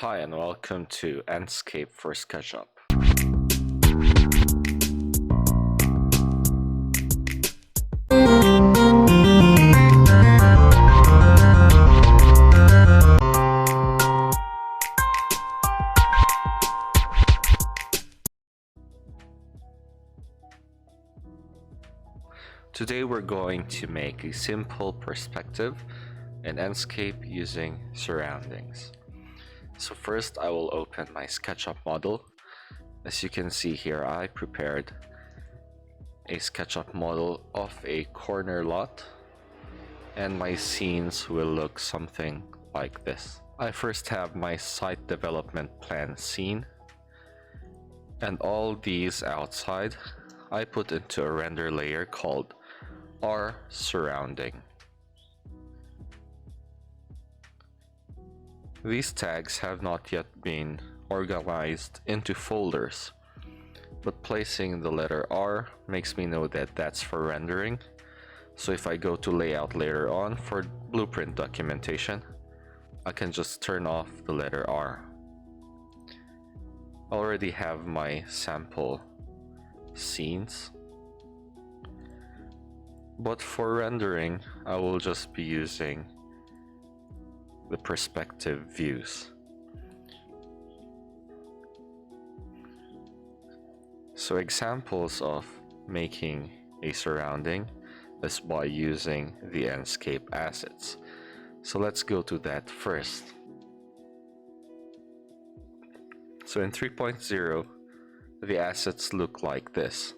Hi and welcome to Enscape for Sketchup. Today we're going to make a simple perspective in Enscape using surroundings. So first I will open my SketchUp model. As you can see here, I prepared a SketchUp model of a corner lot, and my scenes will look something like this. I first have my site development plan scene, and all these outside I put into a render layer called R surrounding. These tags have not yet been organized into folders, but placing the letter R makes me know that that's for rendering. So if I go to layout later on for blueprint documentation, I can just turn off the letter R. I already have my sample scenes, but for rendering I will just be using the perspective views. So examples of making a surrounding is by using the Enscape assets. So let's go to that first. So in 3.0, the assets look like this,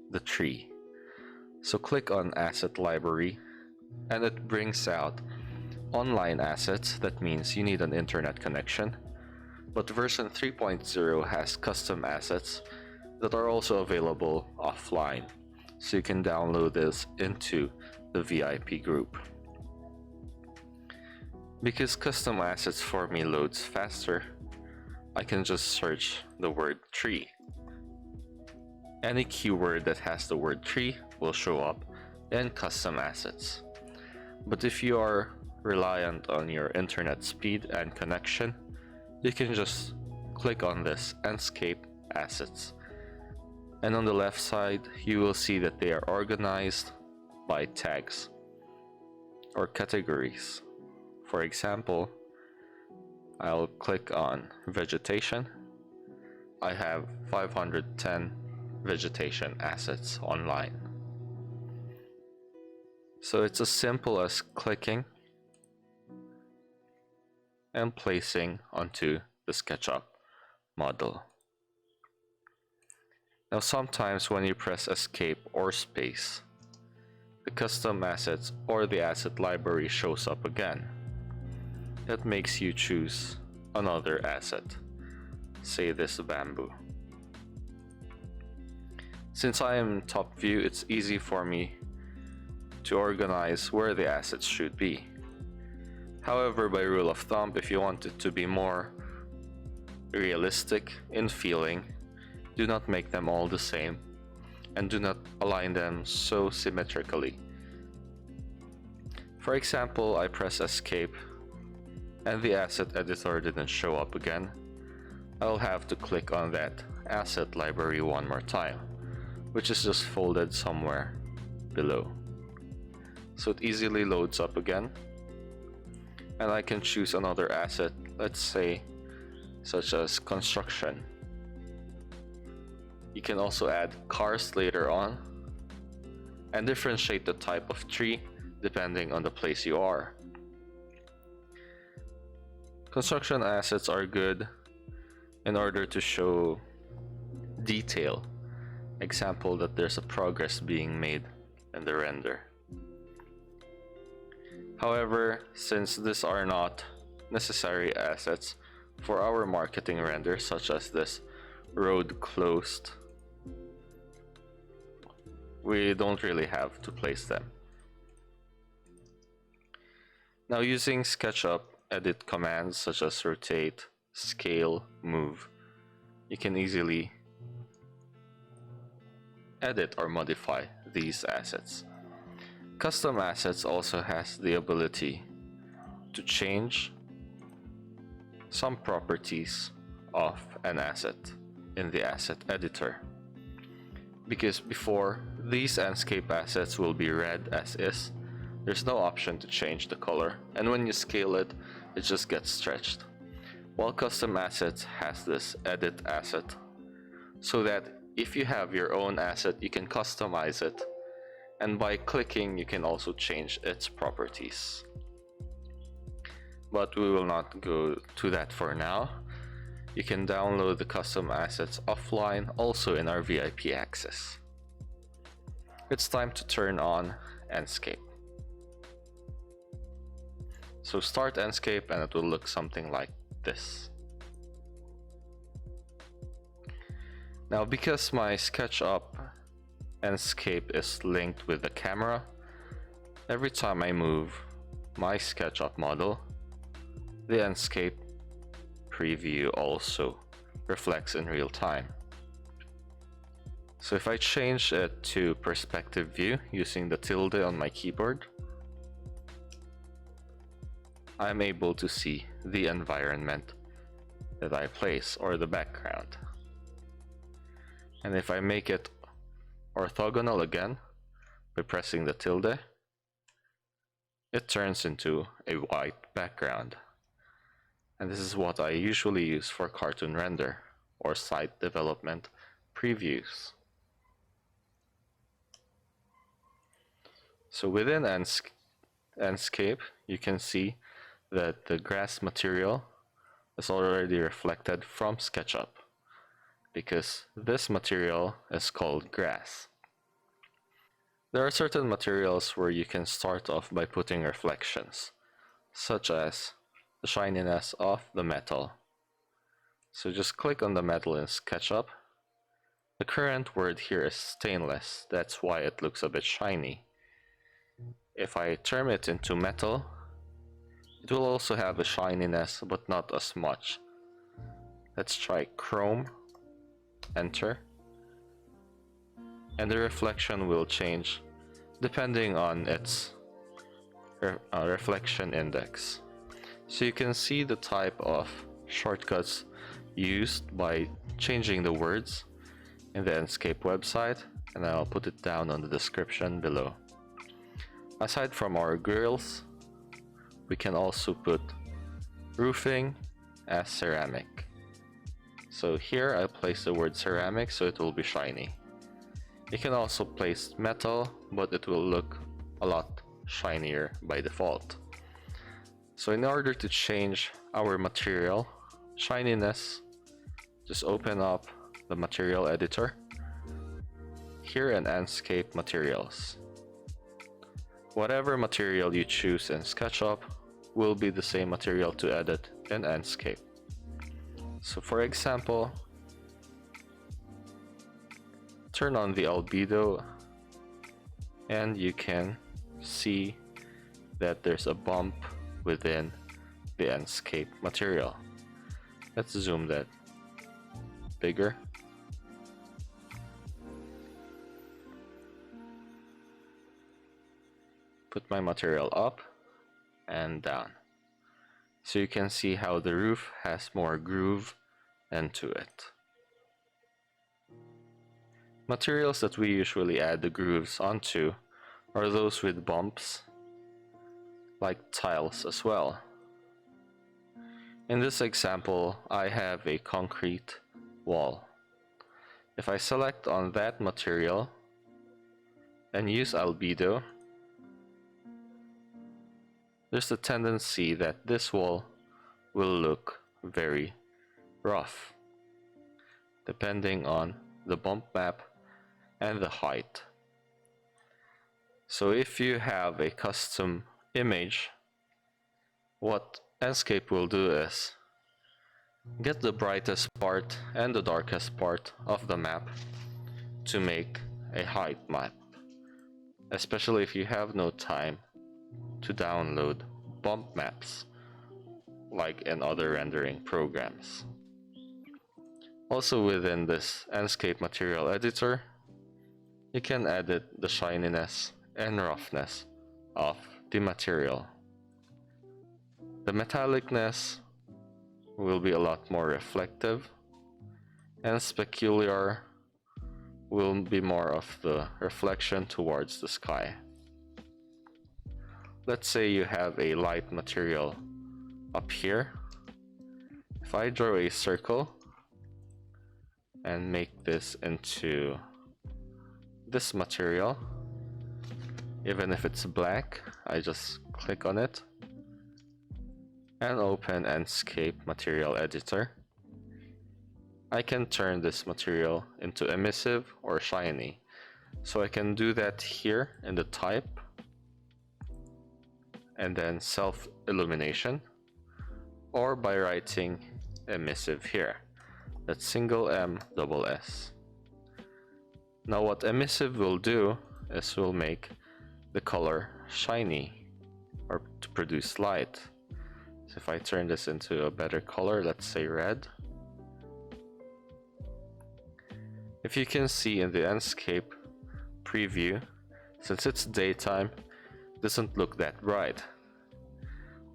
the tree. So click on Asset Library and it brings out online assets. That means you need an internet connection. But version 3.0 has custom assets that are also available offline. So you can download this into the VIP group. Because custom assets for me loads faster, I can just search the word tree. Any keyword that has the word tree will show up in custom assets. But if you are reliant on your internet speed and connection, you can just click on this Enscape assets. And on the left side, you will see that they are organized by tags or categories. For example, I'll click on vegetation. I have 510 vegetation assets online. So it's as simple as clicking and placing onto the SketchUp model. Now sometimes when you press escape or space, the custom assets or the asset library shows up again. That makes you choose another asset, say this bamboo. Since I am top view, it's easy for me to organize where the assets should be. However, by rule of thumb, if you want it to be more realistic in feeling, do not make them all the same and do not align them so symmetrically. For example, I press escape and the asset editor didn't show up again. I'll have to click on that asset library one more time, which is just folded somewhere below. So it easily loads up again, and I can choose another asset, let's say such as construction. You can also add cars later on and differentiate the type of tree depending on the place you are. Construction assets are good in order to show detail. Example that there's a progress being made in the render. However, since these are not necessary assets for our marketing render, such as this road closed, we don't really have to place them. Now using SketchUp edit commands such as rotate, scale, move, you can easily edit or modify these assets. Custom assets also has the ability to change some properties of an asset in the asset editor. Because before, these Enscape assets will be read as is. There's no option to change the color, and when you scale it, it just gets stretched. While custom assets has this edit asset, so that if you have your own asset, you can customize it, and by clicking you can also change its properties. But we will not go to that for now. You can download the custom assets offline, also in our VIP access. It's time to turn on Enscape. So start Enscape and it will look something like this. Now, because my Sketchup Enscape is linked with the camera, every time I move my Sketchup model, the Enscape preview also reflects in real time. So if I change it to perspective view using the tilde on my keyboard, I'm able to see the environment that I place, or the background. And if I make it orthogonal again by pressing the tilde, it turns into a white background. And this is what I usually use for cartoon render or site development previews. So within Enscape, you can see that the grass material is already reflected from SketchUp, because this material is called grass. There are certain materials where you can start off by putting reflections, such as the shininess of the metal. So just click on the metal in SketchUp. The current word here is stainless, that's why it looks a bit shiny. If I turn it into metal, it will also have a shininess, but not as much. Let's try chrome, enter, and the reflection will change depending on its reflection index. So you can see the type of shortcuts used by changing the words in the Enscape website, and I'll put it down on the description below. Aside from our grills, we can also put roofing as ceramic. So here I place the word ceramic so it will be shiny. You can also place metal, but it will look a lot shinier by default. So in order to change our material shininess, just open up the material editor here in Enscape materials. Whatever material you choose in SketchUp will be the same material to edit in Enscape. So for example, turn on the albedo and you can see that there's a bump within the Enscape material. Let's zoom that bigger. Put my material up and down. So you can see how the roof has more groove into it. Materials that we usually add the grooves onto are those with bumps, like tiles as well. In this example, I have a concrete wall. If I select on that material and use albedo, there's a tendency that this wall will look very rough, depending on the bump map and the height. So if you have a custom image, what Enscape will do is get the brightest part and the darkest part of the map to make a height map, especially if you have no time to download bump maps like in other rendering programs. Also within this Enscape material editor, you can edit the shininess and roughness of the material. The metallicness will be a lot more reflective, and specular will be more of the reflection towards the sky. Let's say you have a light material up here. If I draw a circle and make this into this material, even if it's black, I just click on it and open Enscape material editor. I can turn this material into emissive or shiny. So I can do that here in the type and then self-illumination, or by writing emissive here. That's single M double S. Now what emissive will do is will make the color shiny or to produce light. So if I turn this into a better color, let's say red. If you can see in the Enscape preview, since it's daytime, it doesn't look that bright.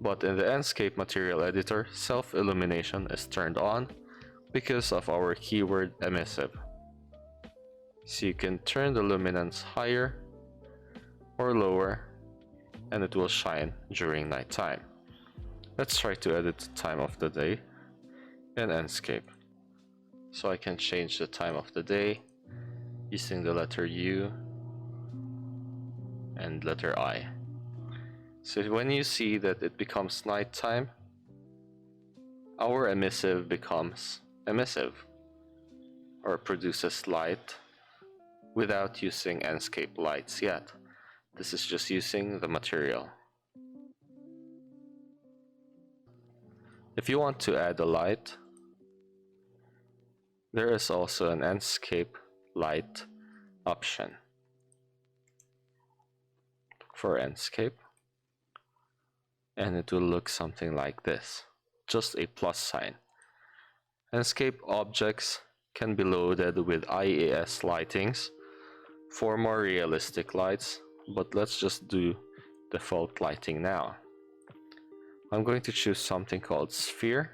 But in the Enscape material editor, self-illumination is turned on because of our keyword emissive. So you can turn the luminance higher or lower and it will shine during nighttime. Let's try to edit the time of the day in Enscape. So I can change the time of the day using the letter U and letter I. So when you see that it becomes nighttime, our emissive becomes emissive or produces light without using Enscape lights yet. This is just using the material. If you want to add a light, there is also an Enscape light option. For Enscape, and it will look something like this, just a plus sign. Enscape objects can be loaded with IAS lightings for more realistic lights, but let's just do default lighting now. I'm going to choose something called sphere.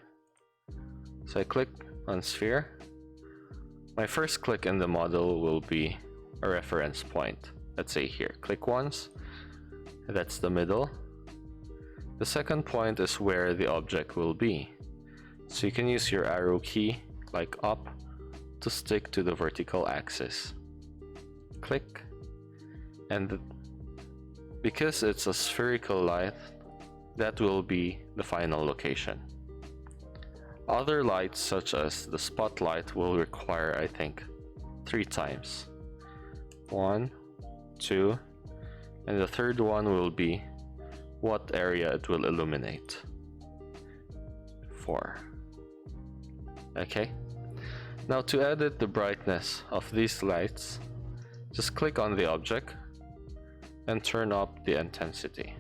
So I click on sphere. My first click in the model will be a reference point. Let's say here, click once, that's the middle. The second point is where the object will be. So you can use your arrow key, like up, to stick to the vertical axis. Click, and because it's a spherical light, that will be the final location. Other lights such as the spotlight will require, I think, 3 times. 1, 2, and the third one will be what area it will illuminate. 4. Okay. Now to edit the brightness of these lights, just click on the object and turn up the intensity.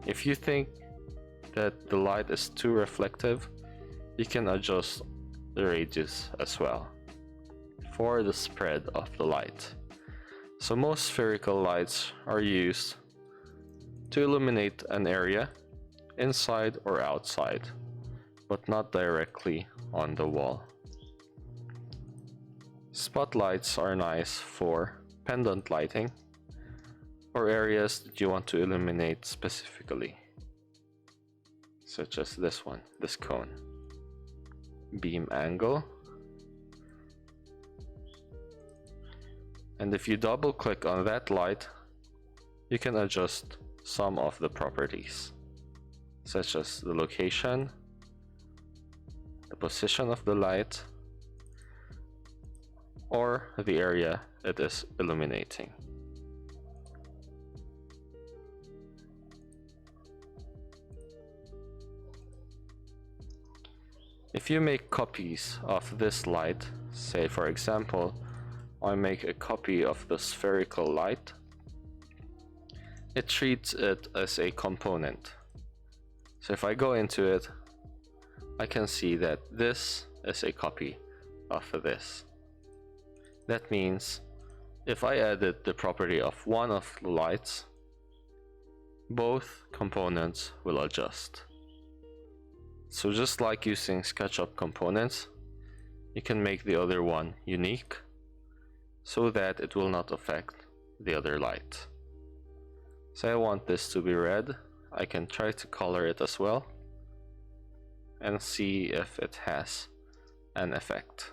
If you think that the light is too reflective, you can adjust the radius as well for the spread of the light. So most spherical lights are used to illuminate an area inside or outside, but not directly on the wall. Spotlights are nice for pendant lighting or areas that you want to illuminate specifically, such as this one, this cone. Beam angle. And if you double click on that light, you can adjust some of the properties, such as the location, the position of the light, or the area it is illuminating. If you make copies of this light, say for example, I make a copy of the spherical light, it treats it as a component. So if I go into it, I can see that this is a copy of this. That means if I edit the property of one of the lights, both components will adjust. So just like using SketchUp components, you can make the other one unique so that it will not affect the other light. So I want this to be red. I can try to color it as well and see if it has an effect.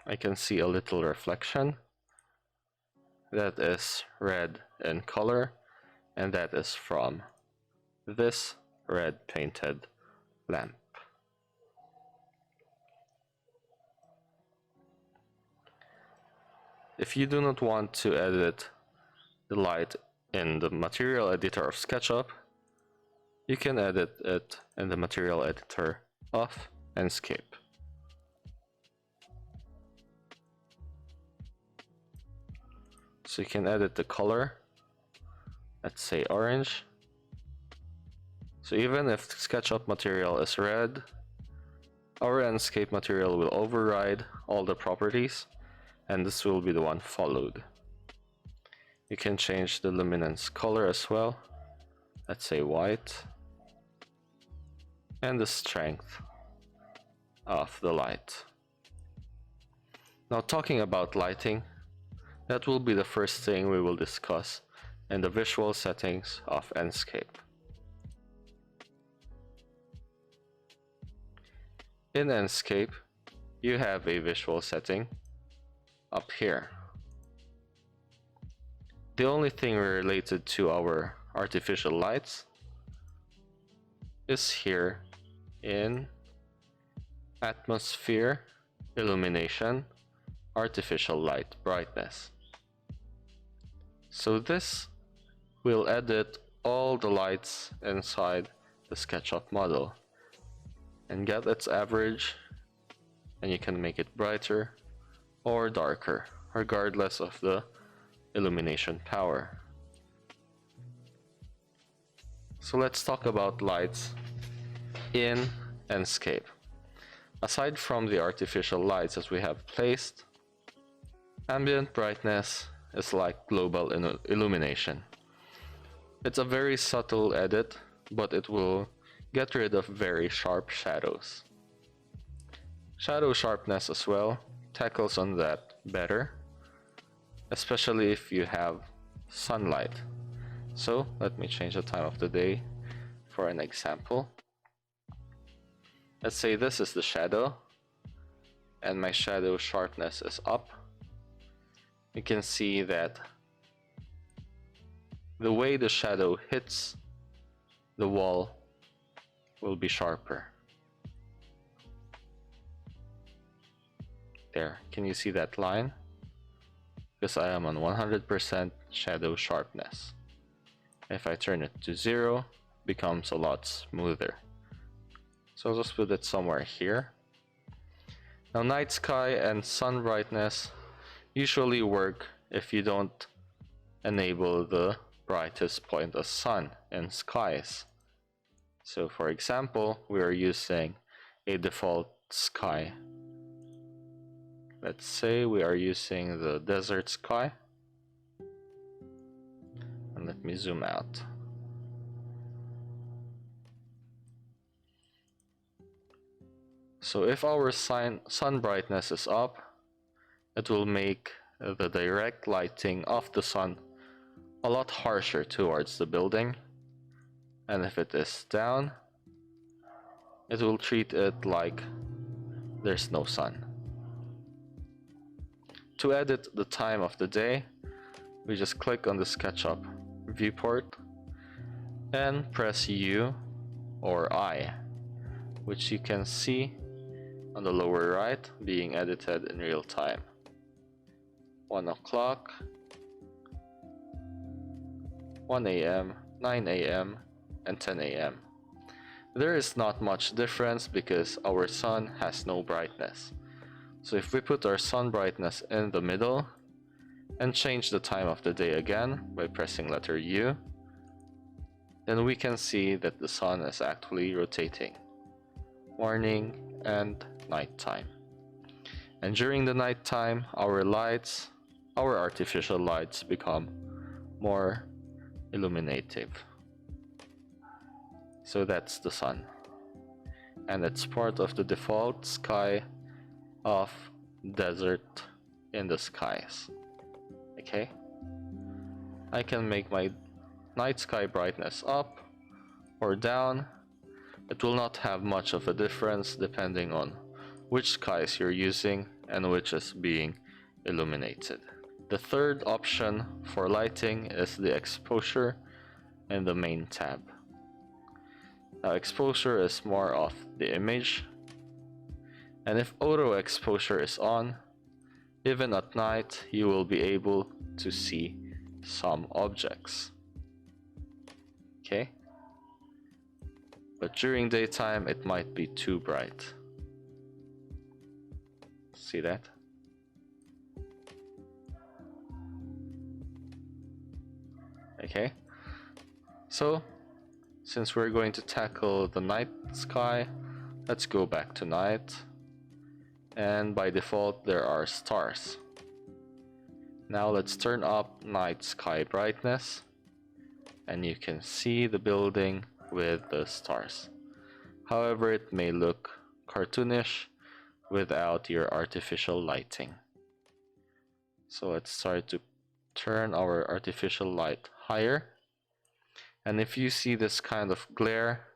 I can see a little reflection. That is red in color, and that is from this red painted lamp. If you do not want to edit the light in the material editor of SketchUp, you can edit it in the material editor of Enscape. So you can edit the color, let's say orange. So even if the SketchUp material is red, our Enscape material will override all the properties, and this will be the one followed. You can change the luminance color as well, let's say white, and the strength of the light. Now, talking about lighting, that will be the first thing we will discuss in the visual settings of Enscape. In Enscape, you have a visual setting up here. The only thing related to our artificial lights is here in Atmosphere, Illumination, Artificial Light Brightness. So this will edit all the lights inside the SketchUp model and get its average, and you can make it brighter or darker regardless of the illumination power. So let's talk about lights in Enscape. Aside from the artificial lights as we have placed, ambient brightness is like global illumination. It's a very subtle edit, but it will get rid of very sharp shadows. Shadow sharpness as well tackles on that better, especially if you have sunlight. So let me change the time of the day for an example. Let's say this is the shadow and my shadow sharpness is up. You can see that the way the shadow hits the wall will be sharper. There, can you see that line? Because I am on 100% shadow sharpness. If I turn it to 0, it becomes a lot smoother. So I'll just put it somewhere here. Now, night sky and sun brightness usually work if you don't enable the brightest point of sun in skies. So for example, we are using a default sky. Let's say we are using the desert sky. And let me zoom out. So if our sun brightness is up, it will make the direct lighting of the sun a lot harsher towards the building. And if it is down, it will treat it like there's no sun. To edit the time of the day, we just click on the SketchUp viewport and press U or I, which you can see on the lower right being edited in real time. 1 o'clock, 1 a.m., 9 a.m., and 10 a.m. There is not much difference because our sun has no brightness. So if we put our sun brightness in the middle and change the time of the day again by pressing letter U, then we can see that the sun is actually rotating, morning and nighttime. And during the nighttime, our lights, our artificial lights become more illuminative. So that's the sun, and it's part of the default sky of desert in the skies. Okay, I can make my night sky brightness up or down. It will not have much of a difference depending on which skies you're using and which is being illuminated. The third option for lighting is the exposure in the main tab. Now exposure is more of the image, and if auto exposure is on, even at night you will be able to see some objects. Okay? But during daytime it might be too bright. See that? Okay, so since we're going to tackle the night sky, let's go back to night, and by default there are stars. Now let's turn up night sky brightness, and you can see the building with the stars. However, it may look cartoonish without your artificial lighting. So let's start to turn our artificial light higher, and if you see this kind of glare,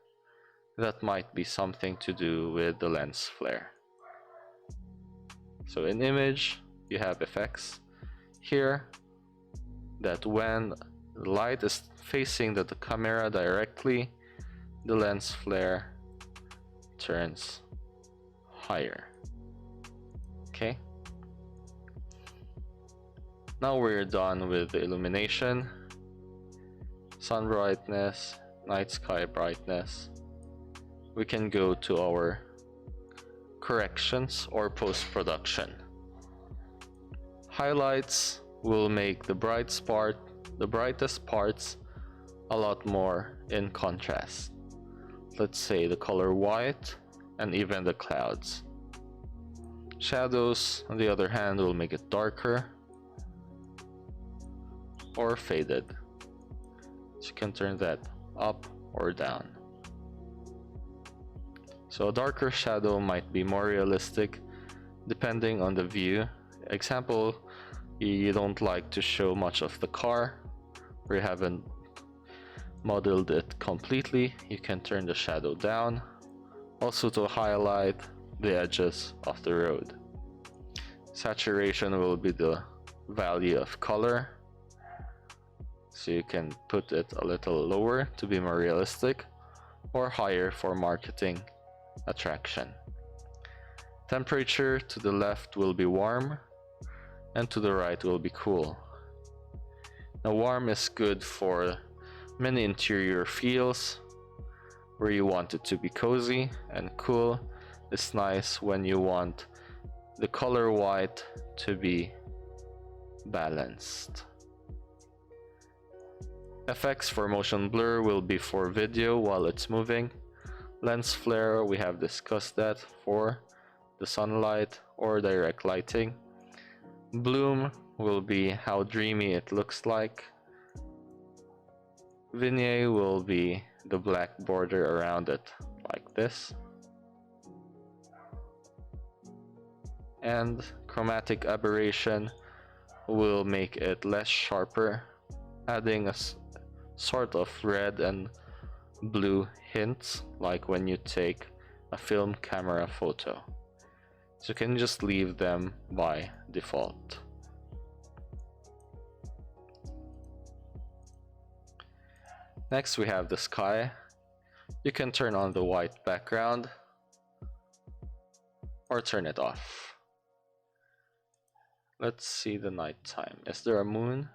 that might be something to do with the lens flare. So in image you have effects here that when the light is facing the camera directly, the lens flare turns higher. Okay, now we're done with the illumination, sun brightness, night sky brightness. We can go to our corrections or post-production. Highlights will make the brightest parts a lot more in contrast. Let's say the color white and even the clouds. Shadows, on the other hand, will make it darker or faded. So you can turn that up or down. So a darker shadow might be more realistic depending on the view. Example, you don't like to show much of the car, or you haven't modeled it completely, you can turn the shadow down, also to highlight the edges of the road. Saturation will be the value of color, so you can put it a little lower to be more realistic, or higher for marketing attraction. Temperature to the left will be warm and to the right will be cool. Now warm is good for many interior feels where you want it to be cozy, and cool is nice when you want the color white to be balanced. Effects for motion blur will be for video while it's moving. Lens flare, we have discussed that for the sunlight or direct lighting. Bloom will be how dreamy it looks like. Vignette will be the black border around it, like this. And chromatic aberration will make it less sharper, adding a sort of red and blue hints, like when you take a film camera photo. So you can just leave them by default. Next we have the sky. You can turn on the white background or turn it off. Let's see the nighttime. Is there a moon?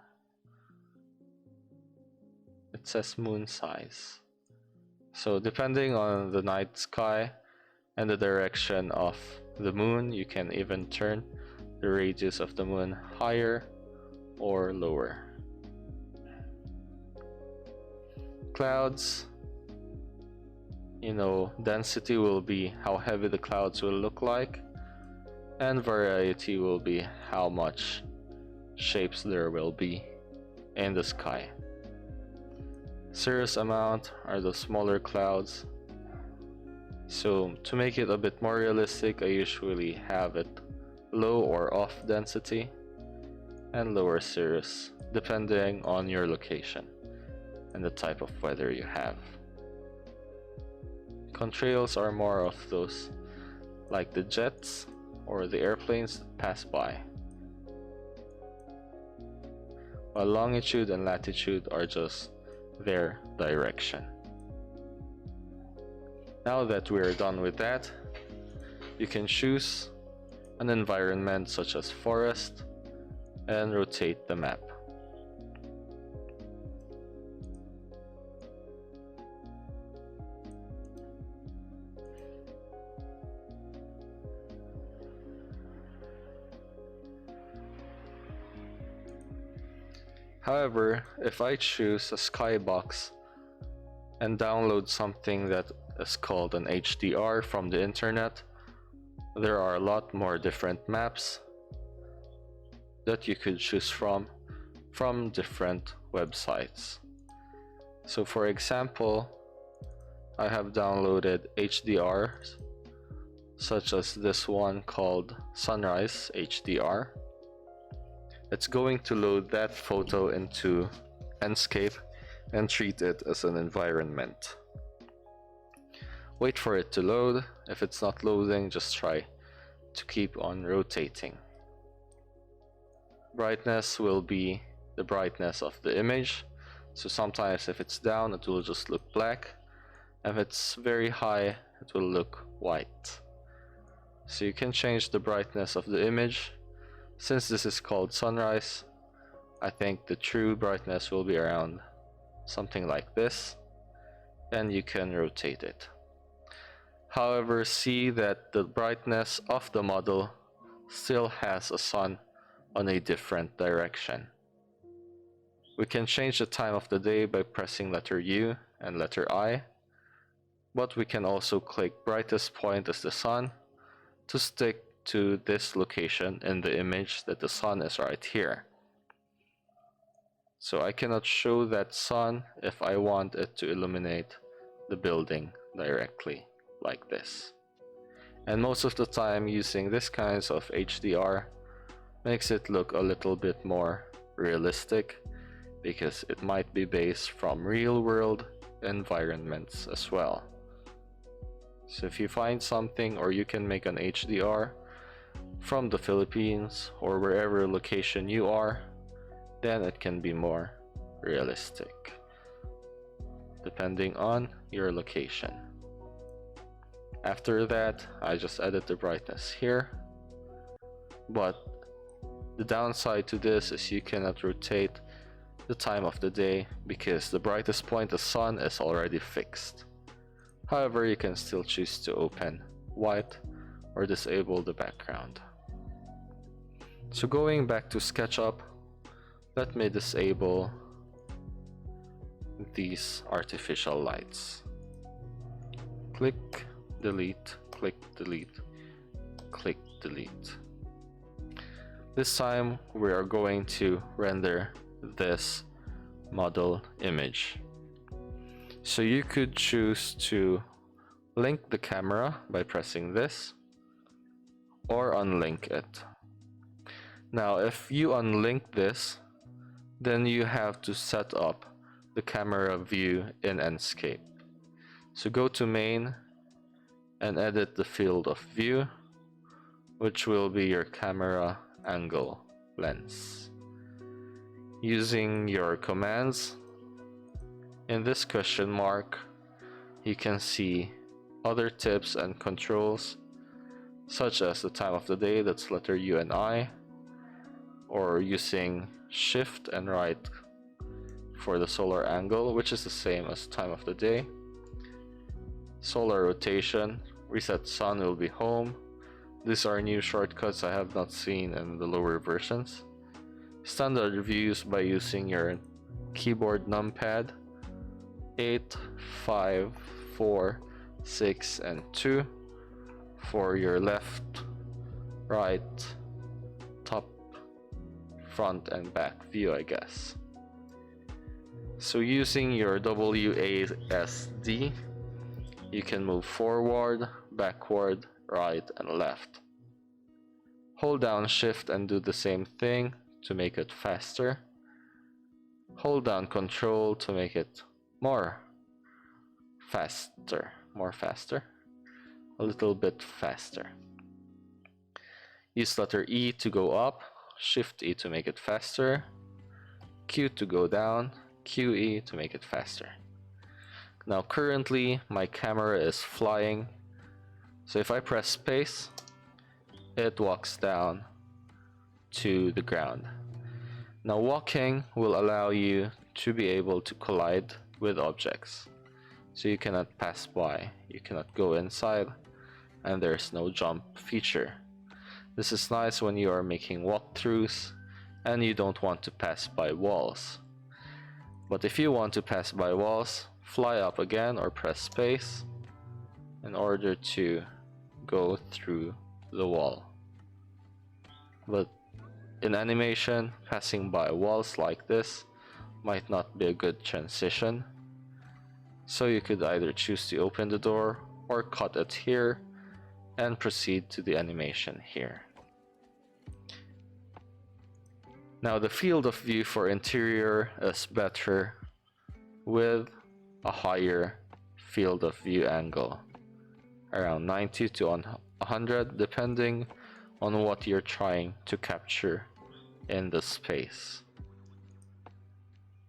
It says moon size. So depending on the night sky and the direction of the moon, you can even turn the radius of the moon higher or lower. Clouds, density will be how heavy the clouds will look like, and variety will be how much shapes there will be in the sky. Cirrus amount are the smaller clouds. So to make it a bit more realistic, I usually have it low or off density and lower cirrus depending on your location and the type of weather you have. Contrails are more of those like the jets or the airplanes that pass by, while longitude and latitude are just their direction. Now that we're done with that, you can choose an environment such as forest and rotate the map. However, if I choose a skybox and download something that is called an HDR from the internet, there are a lot more different maps that you could choose from different websites. So for example, I have downloaded HDRs such as this one called Sunrise HDR. It's going to load that photo into Enscape and treat it as an environment. Wait for it to load. If it's not loading, just try to keep on rotating. Brightness will be the brightness of the image. So sometimes if it's down, it will just look black. If it's very high, it will look white. So you can change the brightness of the image. Since this is called sunrise, I think the true brightness will be around something like this, and you can rotate it. However, see that the brightness of the model still has a sun on a different direction. We can change the time of the day by pressing letter U and letter I, but we can also click brightest point as the sun to stick to this location in the image that the sun is right here. So I cannot show that sun if I want it to illuminate the building directly like this. And most of the time using this kinds of HDR makes it look a little bit more realistic because it might be based from real world environments as well. So if you find something or you can make an HDR from the Philippines or wherever location you are, then it can be more realistic depending on your location. After that, I just added the brightness here, but the downside to this is you cannot rotate the time of the day because the brightest point, the sun, is already fixed. However, you can still choose to open white or disable the background. So going back to SketchUp, let me disable these artificial lights. Click, delete, click, delete, click, delete. This time we are going to render this model image. So you could choose to link the camera by pressing this or unlink it. Now if you unlink this, then you have to set up the camera view in Enscape. So go to main and edit the field of view, which will be your camera angle lens. Using your commands, in this question mark, you can see other tips and controls such as the time of the day, that's letter U and I, or using shift and right for the solar angle, which is the same as time of the day. Solar rotation, reset sun will be home. These are new shortcuts I have not seen in the lower versions. Standard views by using your keyboard numpad 8, 5, 4, 6, and 2 for your left, right, top, front, and back view, I guess. So using your WASD, you can move forward, backward, right, and left. Hold down Shift and do the same thing to make it faster. Hold down Control to make it more faster, a little bit faster. Use letter E to go up, Shift E to make it faster, Q to go down, QE to make it faster. Now currently my camera is flying, so if I press space, it walks down to the ground. Now walking will allow you to be able to collide with objects. So you cannot pass by, you cannot go inside, and there's no jump feature. This is nice when you are making walkthroughs and you don't want to pass by walls. But if you want to pass by walls, fly up again or press space in order to go through the wall. But in animation, passing by walls like this might not be a good transition. So you could either choose to open the door or cut it here and proceed to the animation here. Now the field of view for interior is better with a higher field of view angle, around 90 to 100 depending on what you're trying to capture in the space.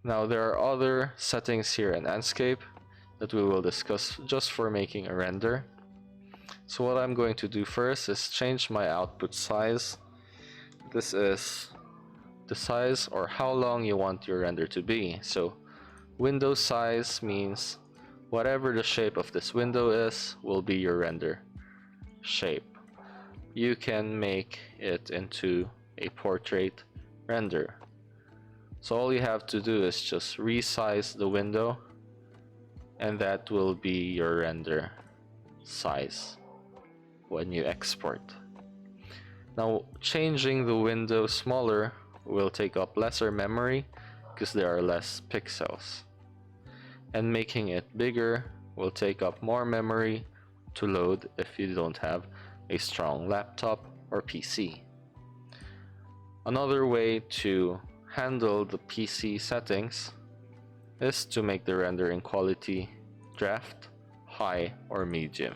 Now there are other settings here in Enscape that we will discuss just for making a render. So what I'm going to do first is change my output size. This is the size or how long you want your render to be. So window size means whatever the shape of this window is will be your render shape. You can make it into a portrait render. So all you have to do is just resize the window and that will be your render size when you export. Now changing the window smaller will take up lesser memory because there are less pixels, and making it bigger will take up more memory to load if you don't have a strong laptop or PC. Another way to handle the PC settings is to make the rendering quality draft, high, or medium.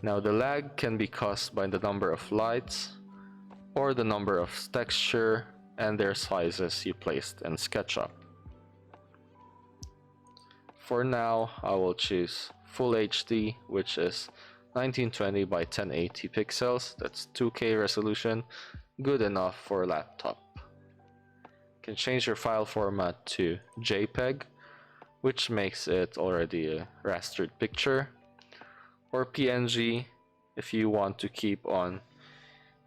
Now the lag can be caused by the number of lights or the number of texture and their sizes you placed in SketchUp. For now, I will choose Full HD, which is 1920 by 1080 pixels. That's 2K resolution, good enough for a laptop. You can change your file format to JPEG, which makes it already a rastered picture, or PNG if you want to keep on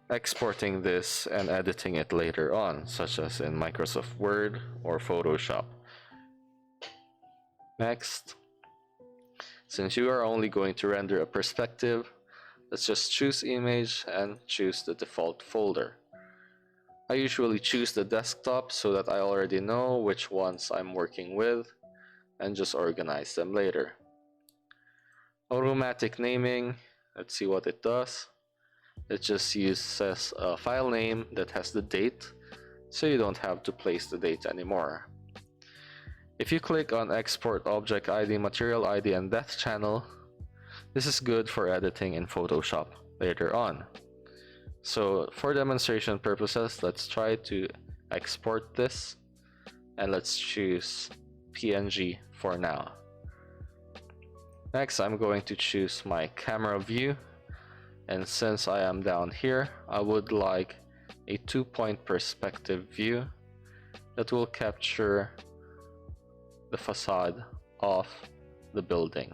exporting this and editing it later on, such as in Microsoft Word or Photoshop. Next, since you are only going to render a perspective, let's just choose image and choose the default folder. I usually choose the desktop so that I already know which ones I'm working with and just organize them later. Automatic naming, let's see what it does. It just uses a file name that has the date, so you don't have to place the date anymore. If you click on Export Object ID, Material ID, and Depth Channel, this is good for editing in Photoshop later on. So for demonstration purposes, let's try to export this, and let's choose PNG for now. Next, I'm going to choose my camera view, and since I am down here, I would like a 2-point perspective view that will capture the facade of the building.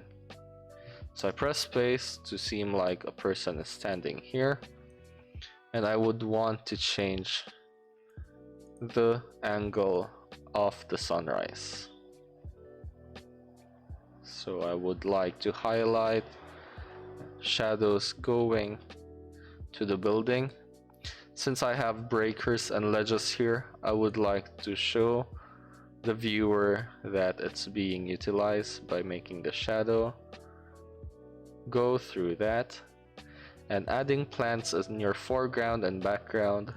So I press space to seem like a person is standing here, and I would want to change the angle of the sunrise. So I would like to highlight shadows going to the building. Since I have breakers and ledges here, I would like to show the viewer that it's being utilized by making the shadow go through that, and adding plants in your foreground and background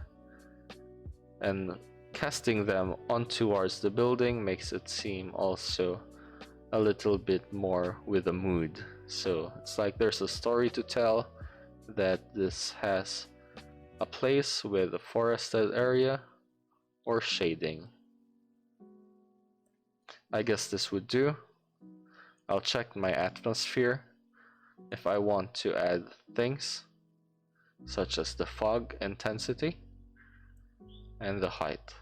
and casting them on towards the building makes it seem also a little bit more with a mood. So it's like there's a story to tell, that this has a place with a forested area or shading. I guess this would do. I'll check my atmosphere if I want to add things such as the fog intensity and the height.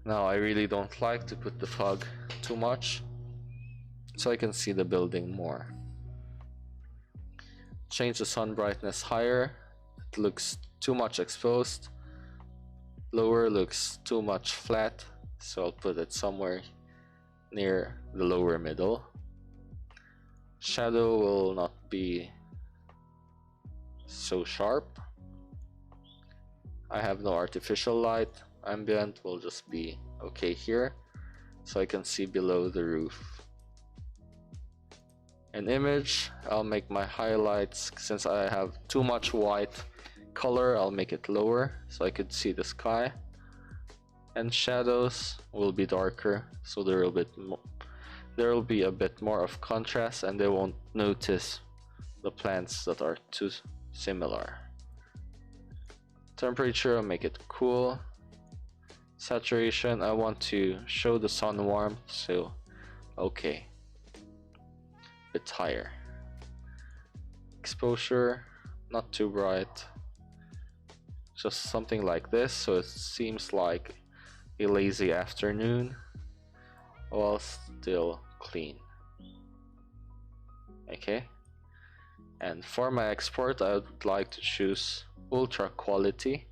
Now I really don't like to put the fog too much, so I can see the building more. Change the sun brightness higher, it looks too much exposed. Lower looks too much flat, so I'll put it somewhere near the lower middle. Shadow will not be so sharp. I have no artificial light. Ambient will just be okay here, so I can see below the roof. An image, I'll make my highlights, since I have too much white color, I'll make it lower so I could see the sky. And shadows will be darker, so there will be a bit more of contrast, and they won't notice the plants that are too similar. Temperature, I'll make it cool. Saturation, I want to show the sun warmth, so okay, bit higher. Exposure, not too bright, just something like this, so it seems like a lazy afternoon while still clean. Okay, and for my export I would like to choose ultra quality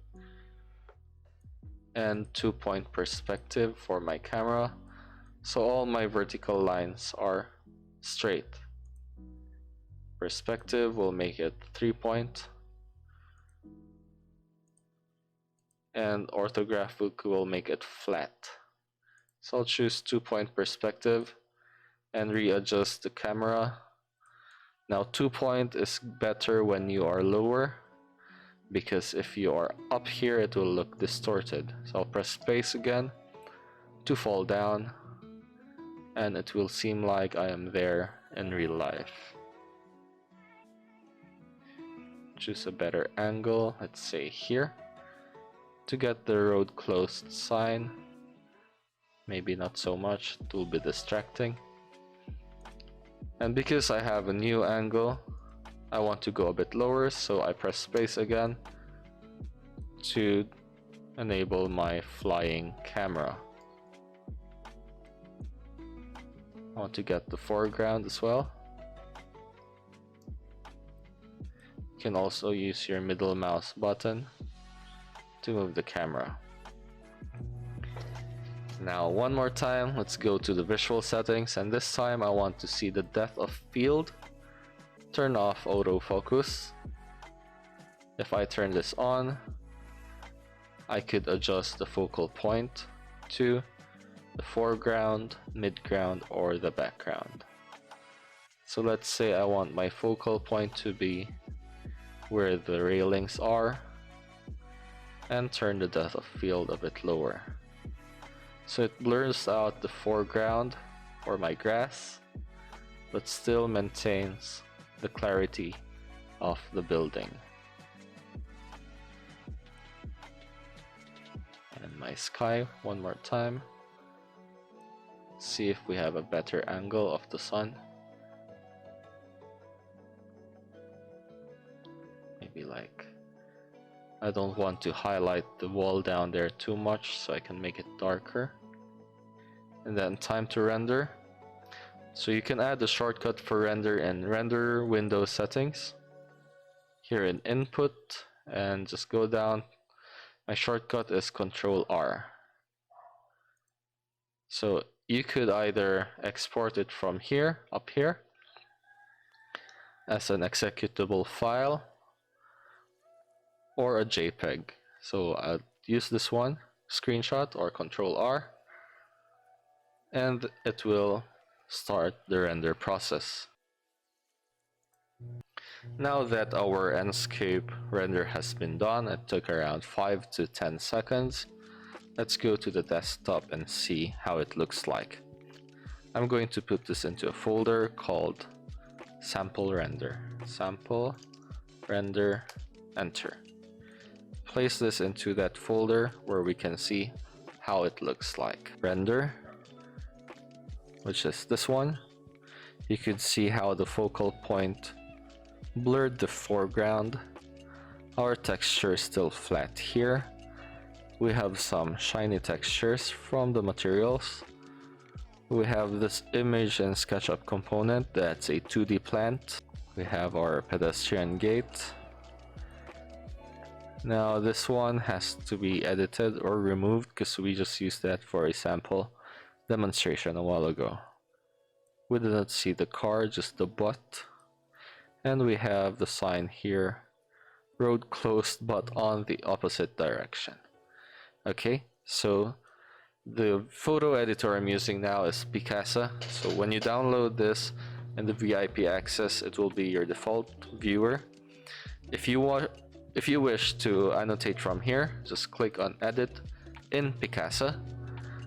and 2-point perspective for my camera, so all my vertical lines are straight. Perspective will make it 3-point, and orthographic will make it flat. So I'll choose 2-point perspective and readjust the camera. Now 2-point is better when you are lower, because if you are up here it will look distorted. So I'll press space again to fall down, and it will seem like I am there in real life. Choose a better angle, let's say here, to get the road closed sign. Maybe not so much, it will be distracting. And because I have a new angle, I want to go a bit lower, so I press space again to enable my flying camera. I want to get the foreground as well. You can also use your middle mouse button to move the camera. Now one more time, let's go to the visual settings, and this time I want to see the depth of field. Turn off autofocus. If I turn this on, I could adjust the focal point to the foreground, midground, or the background. So let's say I want my focal point to be where the railings are, and turn the depth of field a bit lower. So it blurs out the foreground or my grass, but still maintains the clarity of the building. And my sky one more time. See if we have a better angle of the sun. Maybe like, I don't want to highlight the wall down there too much, so I can make it darker. And then time to render. So you can add the shortcut for render in render window settings here in input, and just go down. My shortcut is Ctrl R. So you could either export it from here, up here, as an executable file, or a JPEG. So I'll use this one. screenshot or Control R, and it will start the render process. Now that our Enscape render has been done, it took around 5 to 10 seconds. Let's go to the desktop and see how it looks like. I'm going to put this into a folder called sample render. Sample render, enter. Place this into that folder where we can see how it looks like. Render, which is this one. You could see how the focal point blurred the foreground. Our texture is still flat here. We have some shiny textures from the materials. We have this image and SketchUp component that's a 2D plant. We have our pedestrian gate. Now this one has to be edited or removed because we just used that for a sample demonstration a while ago. We did not see the car, just the butt. And we have the sign here, road closed but on the opposite direction. Okay, so the photo editor I'm using now is Picasa. So when you download this in the VIP access, it will be your default viewer. If you wish to annotate from here, just click on Edit in Picasa,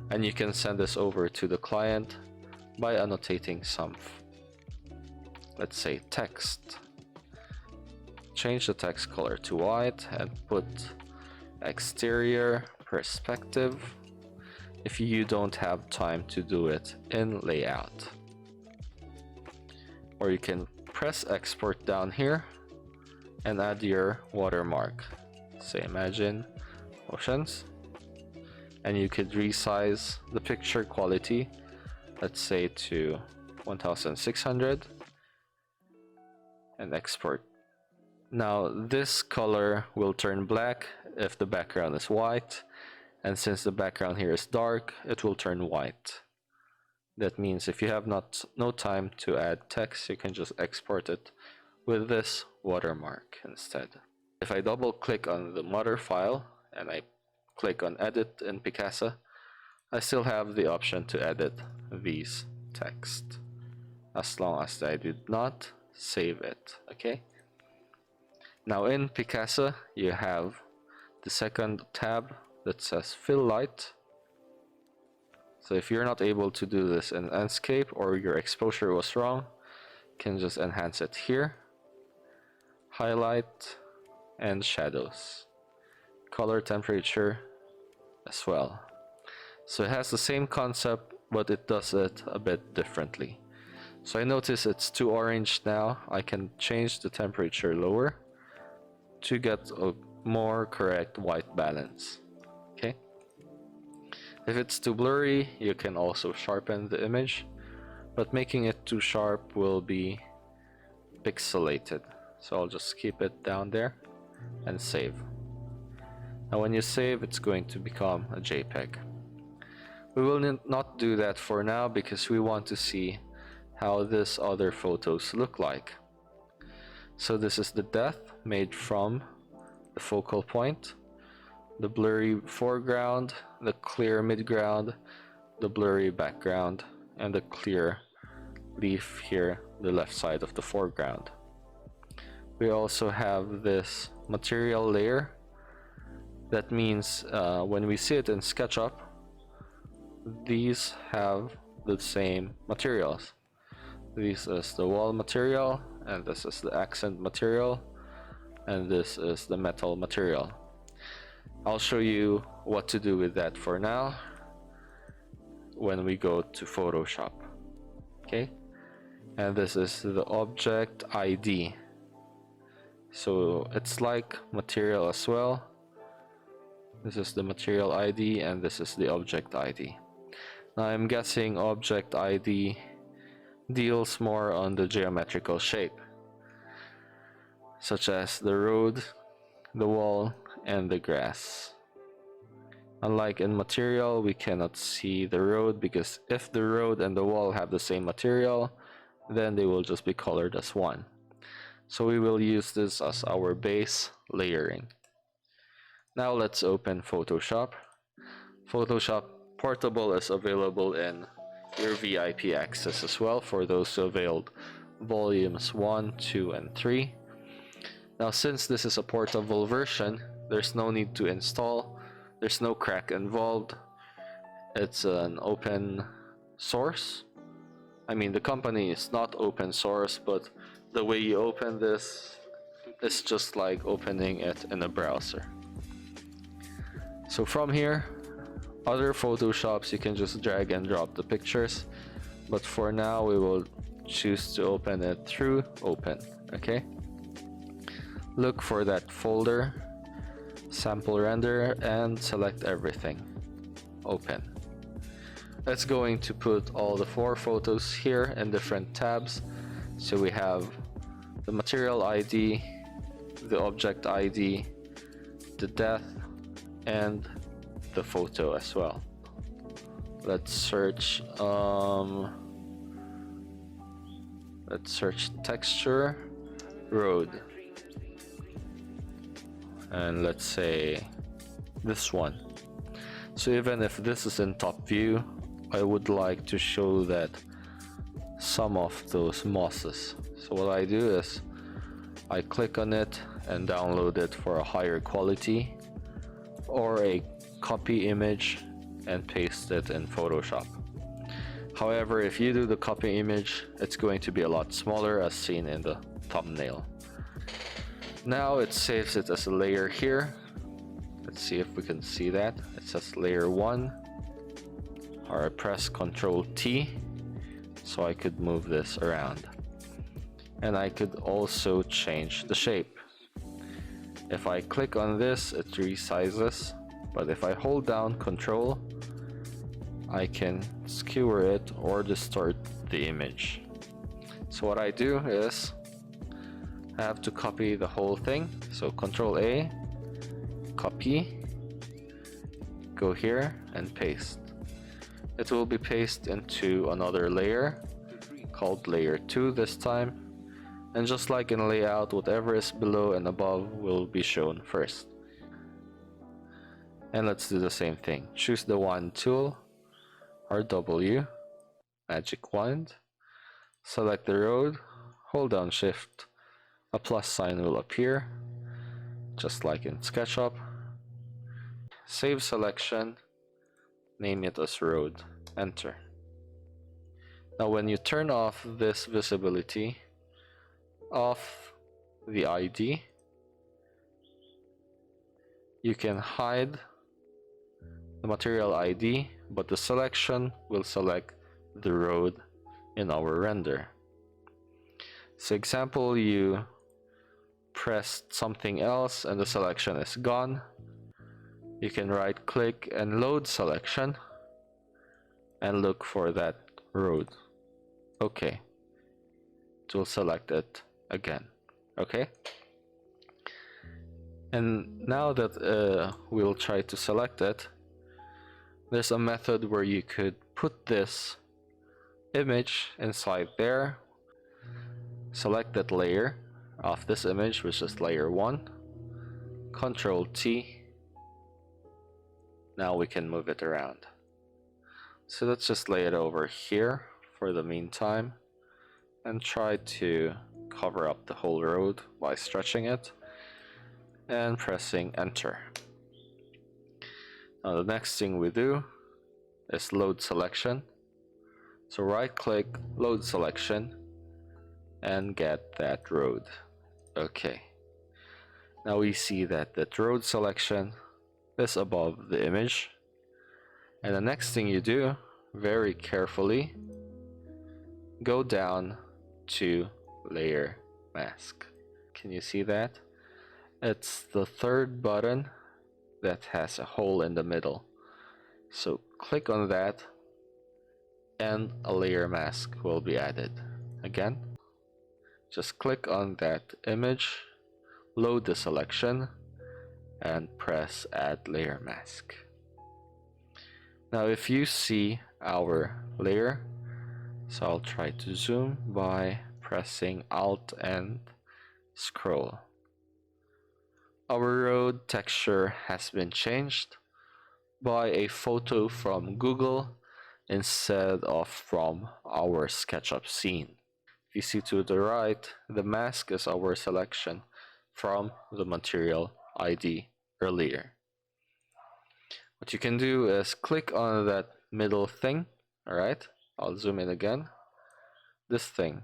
and you can send this over to the client by annotating some, let's say, text. Change the text color to white and put exterior perspective if you don't have time to do it in layout. Or you can press export down here and add your watermark. Say imagine oceans, and you could resize the picture quality, let's say to 1600, and export. Now this color will turn black if the background is white, and since the background here is dark, it will turn white. That means if you have no time to add text, you can just export it with this watermark instead. If I double click on the mother file and I click on edit in Picasa, I still have the option to edit these text as long as I did not save it. Okay, now in Picasa you have the second tab that says fill light. So if you're not able to do this in Enscape or your exposure was wrong, you can just enhance it here. Highlight and shadows. Color temperature as well. So it has the same concept, but it does it a bit differently. So I notice it's too orange now. I can change the temperature lower to get a more correct white balance. Okay. If it's too blurry, you can also sharpen the image, but making it too sharp will be pixelated. So I'll just keep it down there and save. Now when you save, it's going to become a JPEG. We will not do that for now because we want to see how this other photos look like. So this is the depth made from the focal point, the blurry foreground, the clear midground, the blurry background, and the clear leaf here, the left side of the foreground. We also have this material layer. That means when we see it in SketchUp, these have the same materials. This is the wall material, and this is the accent material, and this is the metal material. I'll show you what to do with that for now when we go to Photoshop. Okay, and this is the object ID. So it's like material as well. This is the material ID and this is the object ID. Now I'm guessing object ID deals more on the geometrical shape, such as the road, the wall, and the grass. Unlike in material, we cannot see the road because if the road and the wall have the same material, then they will just be colored as one. So we will use this as our base layering. Now let's open Photoshop. Photoshop Portable is available in your VIP access as well for those who availed volumes 1, 2, and 3. Now, since this is a portable version, there's no need to install, there's no crack involved. It's an open source. I mean, the company is not open source, but the way you open this is just like opening it in a browser. So from here, other Photoshops, you can just drag and drop the pictures, but for now we will choose to open it through Open. Okay, look for that folder, sample render, and select everything. Open. It's going to put all the 4 photos here in different tabs. So we have the material ID, the object ID, the depth, and the photo as well. Let's search texture, road, and let's say this one. So even if this is in top view, I would like to show that some of those mosses. So what I do is I click on it and download it for a higher quality, or a copy image and paste it in Photoshop. However, if you do the copy image, it's going to be a lot smaller as seen in the thumbnail. Now it saves it as a layer here. Let's see if we can see that. It says layer 1. Or I press Ctrl T so I could move this around. And I could also change the shape. If I click on this, it resizes, but if I hold down Ctrl, I can skewer it or distort the image. So what I do is I have to copy the whole thing. So Ctrl A, copy, go here and paste. It will be pasted into another layer called layer 2 this time. And just like in layout, whatever is below and above will be shown first. And let's do the same thing. Choose the wand tool, or W, magic wand, select the road, hold down shift, a plus sign will appear, just like in SketchUp. Save selection, name it as road, enter. Now when you turn off this visibility, off the ID, you can hide the material ID, but the selection will select the road in our render. So example, you pressed something else and the selection is gone. You can right click and load selection and look for that road. Okay, it will select it again. Okay, and now that we'll try to select it, there's a method where you could put this image inside there. Select that layer of this image, which is layer 1, Ctrl T. Now we can move it around. So let's just lay it over here for the meantime and try to cover up the whole road by stretching it and pressing enter. Now the next thing we do is load selection. So right click, load selection, and get that road. Okay, now we see that the road selection is above the image. And the next thing you do, very carefully, go down to layer mask. Can you see that? It's the third button that has a hole in the middle. So click on that and a layer mask will be added. Again, just click on that image, load the selection, and press add layer mask. Now if you see our layer, so I'll try to zoom by pressing Alt and scroll. Our road texture has been changed. buy a photo from Google instead of from our SketchUp scene. If you see to the right, the mask is our selection from the material ID earlier. What you can do is click on that middle thing. Alright, I'll zoom in again. This thing.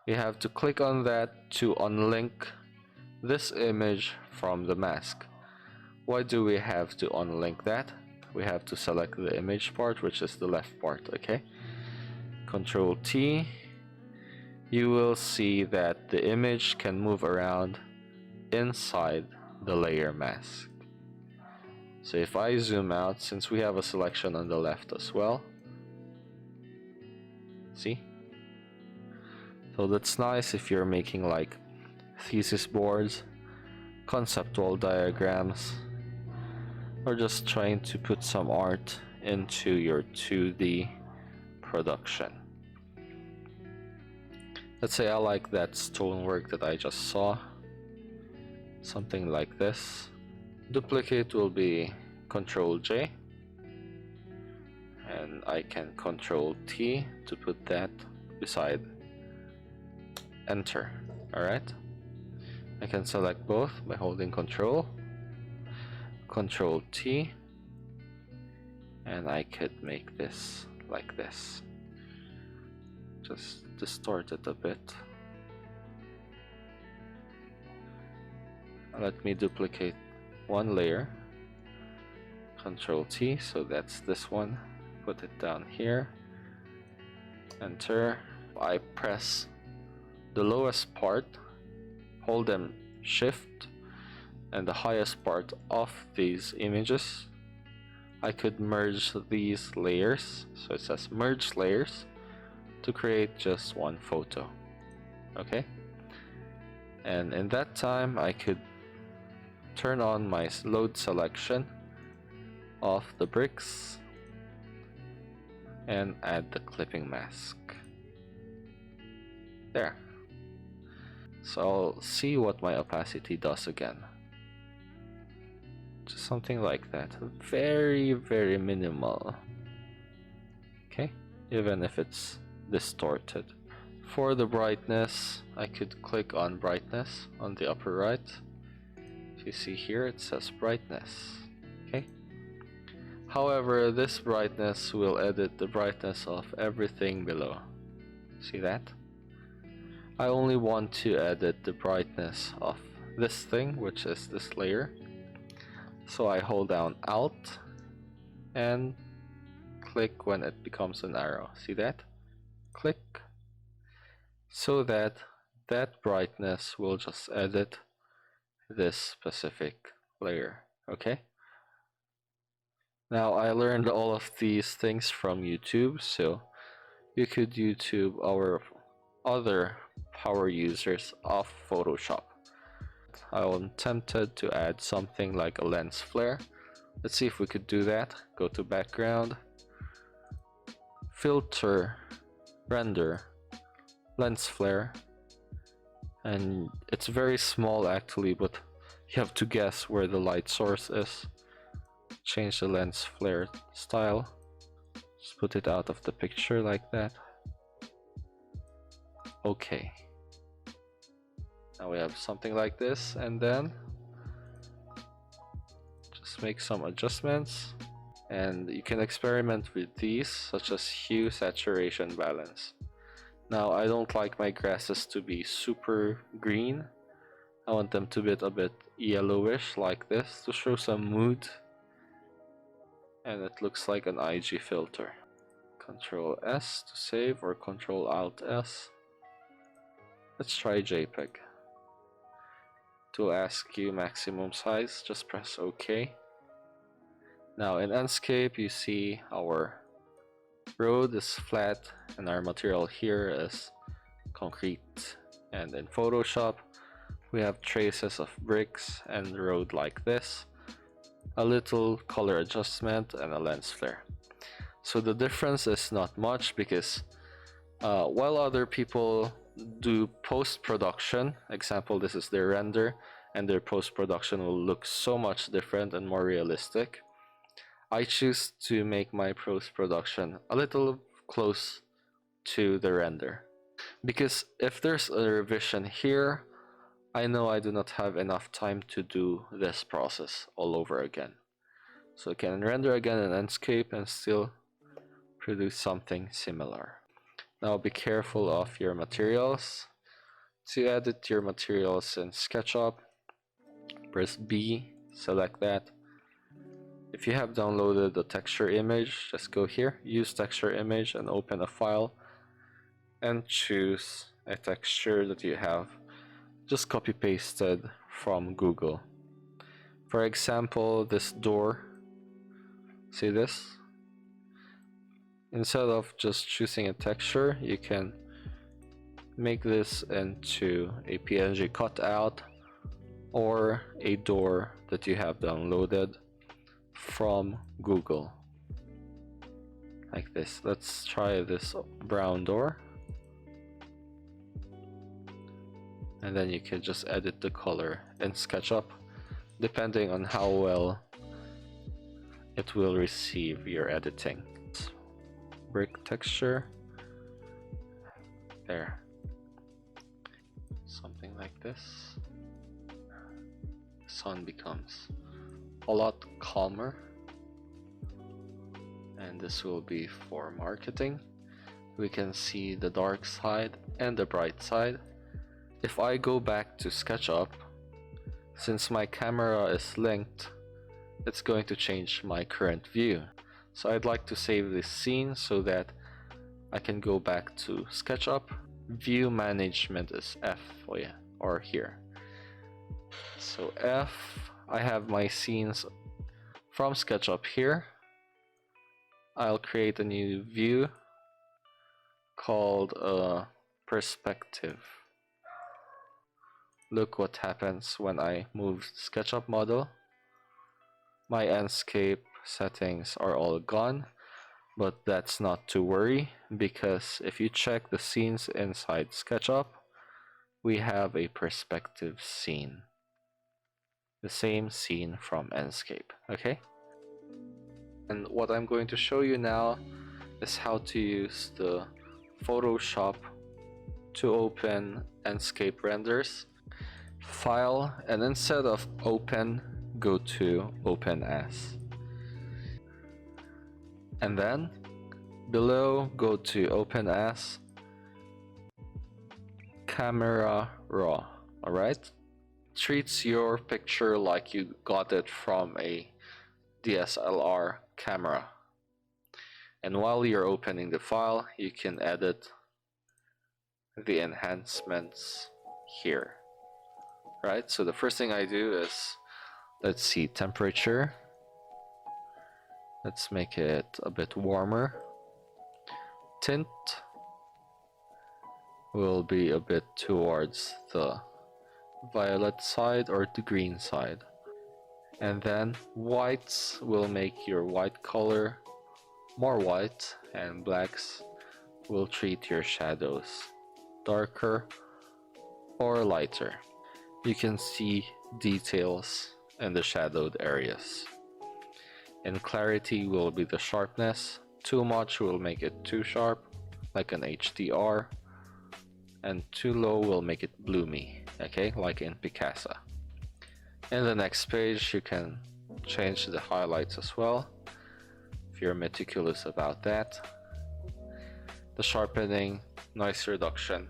You have to click on that to unlink this image from the mask. Why do we have to unlink that? We have to select the image part, which is the left part, okay? Control T. You will see that the image can move around inside the layer mask. So if I zoom out, since we have a selection on the left as well, see? So that's nice if you're making like thesis boards, conceptual diagrams, or just trying to put some art into your 2D production. Let's say I like that stonework that I just saw, something like this. Duplicate will be Control J, and I can Control T to put that beside Enter. Alright, I can select both by holding Control T, and I could make this like this. Just distort it a bit. Let me duplicate one layer. Control T, so that's this one. Put it down here. Enter. I press the lowest part, hold them Shift, and the highest part of these images. I could merge these layers, so it says merge layers, to create just one photo. Okay, and in that time I could turn on my load selection of the bricks and add the clipping mask there. So I'll see what my opacity does again. Just something like that. Very, very minimal. Okay, even if it's distorted. For the brightness, I could click on brightness on the upper right. If you see here, it says brightness. Okay. However, this brightness will edit the brightness of everything below. See that? I only want to edit the brightness of this thing, which is this layer. So I hold down Alt and click when it becomes an arrow. See that? Click. So that brightness will just edit this specific layer. Okay? Now I learned all of these things from YouTube, so you could YouTube our other power users of Photoshop. I'm tempted to add something like a lens flare. Let's see if we could do that. Go to background, filter, render, lens flare, and it's very small actually, but you have to guess where the light source is. Change the lens flare style, just put it out of the picture like that. Okay, now we have something like this, and then just make some adjustments, and you can experiment with these, such as hue, saturation, balance. Now I don't like my grasses to be super green. I want them to be a bit yellowish like this to show some mood, and it looks like an IG filter. Control S to save, or Control Alt S. Let's try JPEG. To ask you maximum size, just press OK. Now in Enscape, you see our road is flat and our material here is concrete. And in Photoshop, we have traces of bricks and road like this, a little color adjustment, and a lens flare. So the difference is not much, because while other people do post-production, example, this is their render, and their post-production will look so much different and more realistic. I choose to make my post-production a little close to the render, because if there's a revision here, I know I do not have enough time to do this process all over again. So I can render again in Enscape and still produce something similar. Now be careful of your materials. To edit your materials in SketchUp, press B, select that. If you have downloaded the texture image, just go here, use texture image, and open a file and choose a texture that you have just copy pasted from Google. For example, this door, see this? Instead of just choosing a texture, you can make this into a PNG cutout or a door that you have downloaded from Google, like this. Let's try this brown door, and then you can just edit the color in SketchUp depending on how well it will receive your editing. Brick texture, there, something like this. Sun becomes a lot calmer, and this will be for marketing. We can see the dark side and the bright side. If I go back to SketchUp, since my camera is linked, it's going to change my current view. So I'd like to save this scene so that I can go back to SketchUp. View management is F, oh yeah, or here. So F, I have my scenes from SketchUp here. I'll create a new view called perspective. Look what happens when I move SketchUp model. My Enscape settings are all gone, but that's not to worry, because if you check the scenes inside SketchUp, we have a perspective scene. The same scene from Enscape, okay? And what I'm going to show you now is how to use the Photoshop to open Enscape renders. File, and instead of open, go to open as. And then below, go to open as camera raw. Alright? Treats your picture like you got it from a DSLR camera. And while you're opening the file, you can edit the enhancements here. Right? So the first thing I do is, let's see, temperature. Let's make it a bit warmer. Tint will be a bit towards the violet side or the green side. And then whites will make your white color more white, and blacks will treat your shadows darker or lighter. You can see details in the shadowed areas. And clarity will be the sharpness. Too much will make it too sharp, like an HDR, and too low will make it bloomy, okay, like in Picasa. In the next page, you can change the highlights as well, if you're meticulous about that. The sharpening, noise reduction,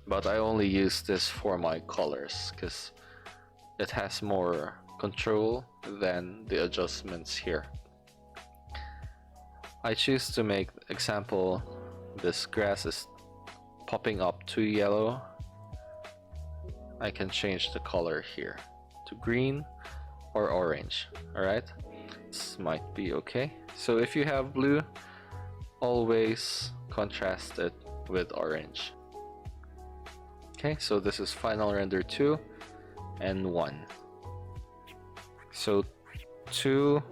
but I only use this for my colors because it has more control than the adjustments here. I choose to make, example, this grass is popping up too yellow. I can change the color here to green or orange. Alright, this might be okay. So if you have blue, always contrast it with orange. Okay, so this is final render 2 and 1. So 2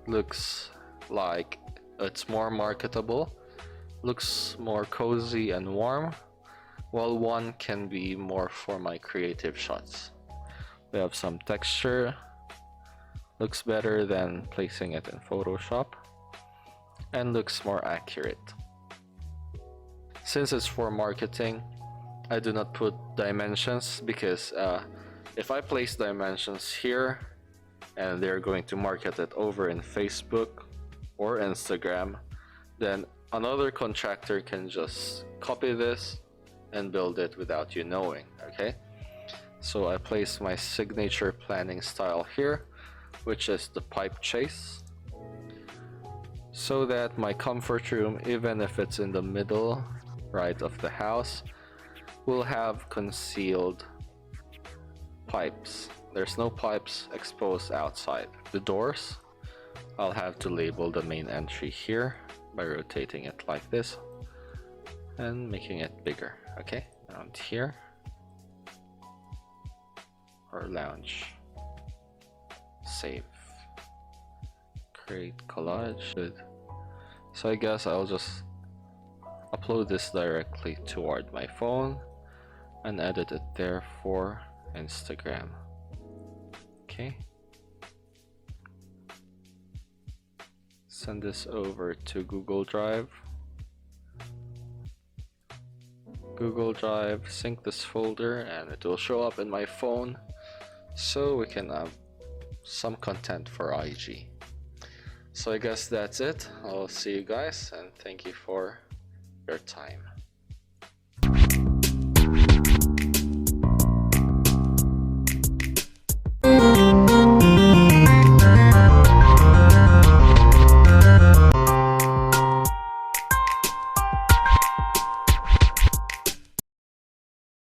looks like it's more marketable, looks more cozy and warm, while 1 can be more for my creative shots. We have some texture. Looks better than placing it in Photoshop and looks more accurate. Since it's for marketing, I do not put dimensions because if I place dimensions here and they're going to market it over in Facebook or Instagram, then another contractor can just copy this and build it without you knowing, okay? So I place my signature planning style here, which is the pipe chase, so that my comfort room, even if it's in the middle right of the house, will have concealed pipes. There's no pipes exposed outside. The doors, I'll have to label the main entry here by rotating it like this and making it bigger, okay? Around here, or lounge. Save. Create collage. Good. So I guess I'll just upload this directly toward my phone and edit it there for Instagram. Okay. Send this over to Google Drive. Google Drive, sync this folder, and it will show up in my phone so we can have some content for IG. So I guess that's it. I'll see you guys, and thank you for your time.